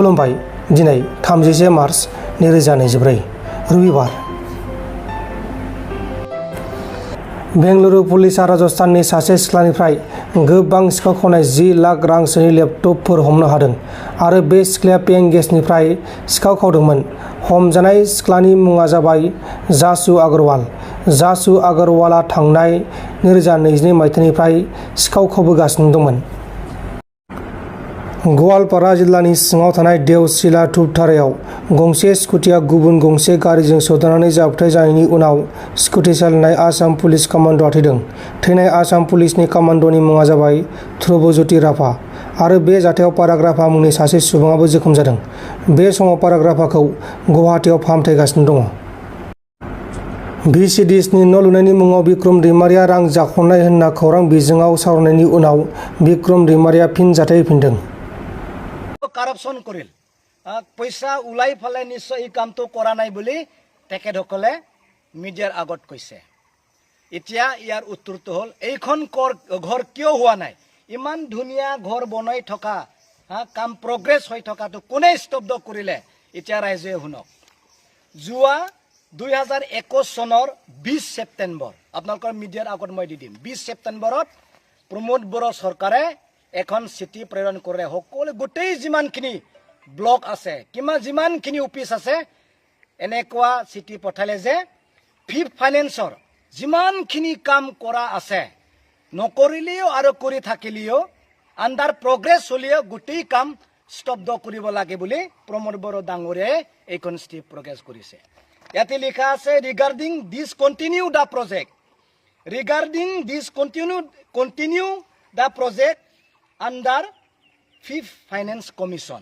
खुलुमबाय दिनै 31 मार्च 2024 रबिबार बेंगलुरु पुलिसा राजस्थाननि सासे सिख्लानिफ्राय गोबां सिखाव खावनाय 10 लाख रांसोनि लेपटपफोर हमनो हादों आरो बे सिख्लाया पें गेसनिफ्राय सिखाव खावदोंमोन। हमजानाय सिख्लानि मुङा जाबाय जासु अग्रवाल। जासु अग्रवालआ थांनाय 2022 मायथाइनिफ्राय सिखाव खावबोगासिनो दंमोन। गवालपारा जिल्लानि सिङाव थानाय देवसिला धुपधारायाव गंसे स्कुटिया गुबुन गंसे गारिजों सौदावनानै जाब्रबथाय जानायनि उनाव स्कुटि सालायनाय आसाम पुलिस कामान्ड'आ थैदों। थैनाय आसाम पुलिसनि कामान्ड'नि मुङा जाबाय ध्रुबज्योति राभा आरो बे जाथायाव पाराग राभा मुंनि सासे सुबुङाबो जोखोम जादों। बे समाव पाराग राभाखौ गुवाहाटीआव फाहामथायगासिनो दङ। VCDSनि न' लुनायनि मुङाव बिक्रम दैमारिया रां जाख'नाय होनना खौरां बिजोङाव सावरायनायनि उनाव बिक्रम दैमारिया फिन जाथायफिनदों। কারাপশন কৰিল পইচা ওলাই ফালে নিশ্চয় এই কামটো কৰা নাই বুলি তেখেতসকলে মিডিয়াৰ আগত কৈছে। এতিয়া ইয়াৰ উত্তৰটো হ'ল এইখন ঘৰ কিয় হোৱা নাই? ইমান ধুনীয়া ঘৰ বনাই থকা কাম প্ৰগ্ৰেছ হৈ থকাটো কোনে স্তব্ধ কৰিলে? এতিয়া ৰাইজে শুনক। যোৱা 2021 চনৰ 20 ছেপ্টেম্বৰ আপোনালোকৰ মিডিয়াৰ আগত মই দি দিম। 20 ছেপ্টেম্বৰত প্ৰমোদ বড়ো চৰকাৰে এখন চিঠি প্ৰেৰণ কৰে সকলো গোটেই যিমানখিনি ব্লক আছে যিমানখিনি অফিচ আছে এনেকুৱা চিঠি পঠালে যে ফিফ্থ ফাইনেন্সৰ যিমানখিনি কাম কৰা আছে নকৰিলেও আৰু কৰি থাকিলেও আণ্ডাৰ প্ৰগ্ৰেছ হ'লেও গোটেই কাম স্তব্ধ কৰিব লাগে বুলি প্ৰমোদ বড়ো ডাঙৰীয়াই এইখন চিঠি প্ৰকাশ কৰিছে। ইয়াতে লিখা আছে regarding this continue the project the project under fifth finance commission.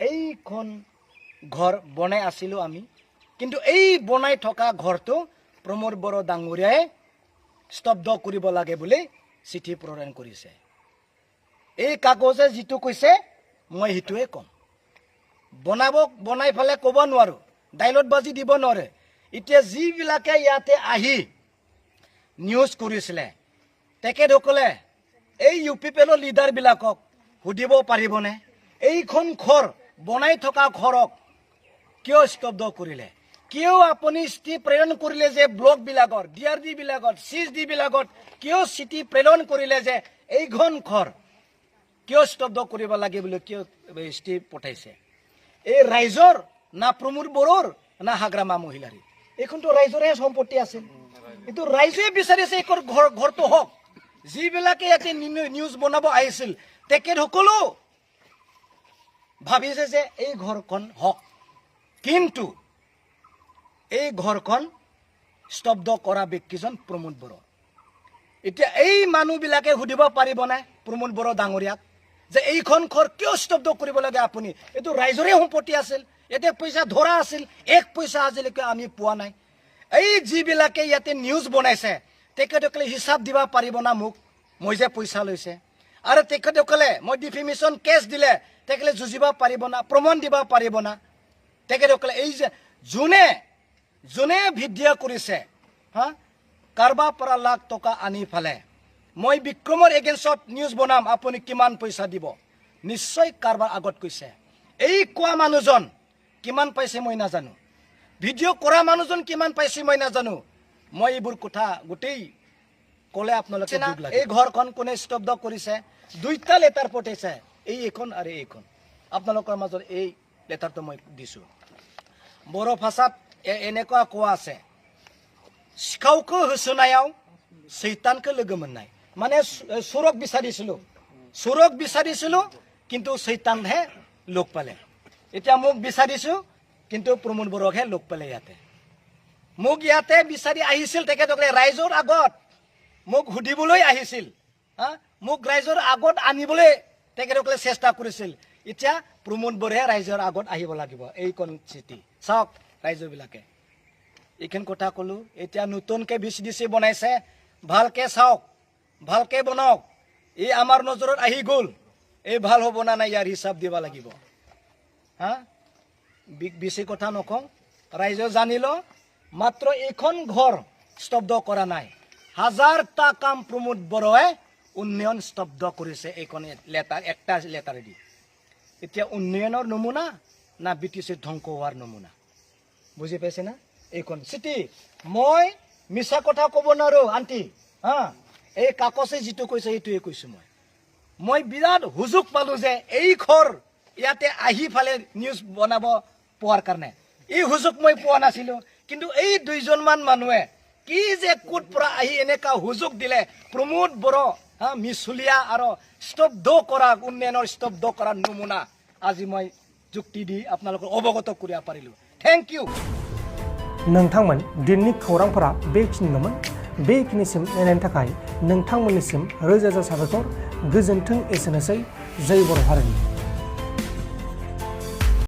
এইখন ঘৰ বনাই আছিলোঁ আমি, কিন্তু এই বনাই থকা ঘৰটো প্ৰমোদ বড়ো ডাঙৰীয়াই স্তব্ধ কৰিব লাগে বুলি চিঠি প্ৰেৰণ কৰিছে। এই কাগজে যিটো কৈছে মই সেইটোৱে ক'ম। বনাই ফালে ক'ব নোৱাৰোঁ, ডাইলগ বাজি দিব নোৱাৰে। এতিয়া যিবিলাকে ইয়াতে আহি নিউজ কৰিছিলে তেখেতসকলে এই UPPL লিডাৰবিলাকক সুধিব পাৰিবনে এইখন ঘৰ বনাই থকা ঘৰক কিয় স্তব্ধ কৰিলে? কিয় আপুনি চিঠি প্ৰেৰণ কৰিলে যে ব্লকবিলাকত DRD বিলাকত CSD বিলাকত কিয় চিঠি প্ৰেৰণ কৰিলে যে এইখন ঘৰ কিয় স্তব্ধ কৰিব লাগে বুলি কিয় চিঠি পঠাইছে? এই ৰাইজৰ না প্ৰমোদ বড়োৰ না হাগ্ৰামা মহিলাৰী? এইখনতো ৰাইজৰে সম্পত্তি আছিল। কিন্তু ৰাইজে বিচাৰিছে এইখন ঘৰটো হওক। যিবিলাকে ইয়াতে নিউজ বনাব আহিছিল তেখেতসকলো ভাবিছে যে এই ঘৰখন হওক, কিন্তু এই ঘৰখন স্তব্ধ কৰা ব্যক্তিজন প্ৰমোদ বড়ো। এতিয়া এই মানুহবিলাকে সুধিব পাৰিবনে প্ৰমোদ বড়ো ডাঙৰীয়াক যে এইখন ঘৰ কিয় স্তব্ধ কৰিব লাগে আপুনি? এইটো ৰাইজৰে সম্পত্তি আছিল, ইয়াতে পইচা ধৰা আছিল, এক পইচা আজিলৈকে আমি পোৱা নাই। এই যিবিলাকে ইয়াতে নিউজ বনাইছে তেখেতসকলে হিচাপ দিব পাৰিব না মোক মই যে পইচা লৈছে? আৰু তেখেতসকলে মই ডিফেমেশ্যন কেছ দিলে তেখেতসকলে যুঁজিব পাৰিব না, প্ৰমাণ দিব পাৰিব না? তেখেতসকলে এই যে যোনে ভিডিঅ' কৰিছে কাৰোবাৰ পৰা লাখ টকা আনি ফালে মই বিক্ৰমৰ এগেইনষ্টত নিউজ বনাম, আপুনি কিমান পইচা দিব? নিশ্চয় কাৰোবাৰ আগত কৈছে। এই কোৱা মানুহজন কিমান পাইছে মই নাজানো, ভিডিঅ' কৰা মানুহজন কিমান পাইছে মই নাজানো। মই এইবোৰ কথা গোটেই ক'লে আপোনালোকে এই ঘৰখন কোনে স্তব্ধ কৰিছে? 2টা লেটাৰ পঠাইছে, এইখন আৰু এইখন। আপোনালোকৰ মাজত এই লেটাৰটো মই দিছোঁ। বড়ো ভাষাত এনেকুৱা কোৱা আছে, सिखावखौ होसोनायाव सैतानखौ लोगो मोननाय। মানে চোৰক বিচাৰিছিলোঁ কিন্তু সৈতানহে লগ পালে। এতিয়া মোক বিচাৰিছোঁ কিন্তু প্ৰমোদ বড়োকহে লগ পালে। মোক ইয়াতে বিচাৰি আহিছিল তেখেতসকলে ৰাইজৰ আগত মোক সুধিবলৈ আহিছিল, মোক ৰাইজৰ আগত আনিবলৈ তেখেতসকলে চেষ্টা কৰিছিল। এতিয়া প্ৰমোদ বড়োহে ৰাইজৰ আগত আহিব লাগিব। এইখন চিঠি চাওক ৰাইজৰবিলাকে, এইখন কথা ক'লোঁ। এতিয়া নতুনকৈ VCDC বনাইছে, ভালকৈ চাওক, ভালকৈ বনাওক। এই আমাৰ নজৰত আহি গ'ল, এই ভাল হ'ব না নাই ইয়াৰ হিচাপ দিব লাগিব। বেছি কথা নকওঁ, ৰাইজে জানিল। মাত্ৰ এইখন ঘৰ স্তব্ধ কৰা নাই, হাজাৰটা কাম প্ৰমোদ বড়োৱে উন্নয়ন স্তব্ধ কৰিছে। এইখন লেটাৰ একটা লেটাৰেদি এতিয়া উন্নয়নৰ নমুনা না BTC ধ্বংস হোৱাৰ নমুনা বুজি পাইছে না এইখন চিটি মই মিছা কথা ক'ব নোৱাৰো আন্টি হা এই কাকছে যিটো কৈছে এইটোৱে কৈছো মই বিৰাট হুজুক পালো যে এই ঘৰ ইয়াতে আহি ফালে নিউজ বনাব পোৱাৰ কাৰণে এই হুজুক মই পোৱা নাছিলো কিন্তু এই দুইজনমান মানুহে কি যে কোট পৰা আহি এনেকা হুজুক দিলে প্ৰমোদ বড়ো মিছুলিয়া আৰু স্তব্ধ কৰা উন্নয়নৰ স্তব্ধ কৰাৰ নমুনা আজি মই যুক্তি দি আপোনালোকক অৱগত কৰিব পাৰিলো थैंक यू नोंथांमोन दिननि खौरांफोरा बेखिनिल'मोन बेखिनिसिम नायनायनि थाखाय नोंथांमोननिसिम रोजा रोजा साबायखर गोजोन्थों एसेनोसै जय बर' हारिनि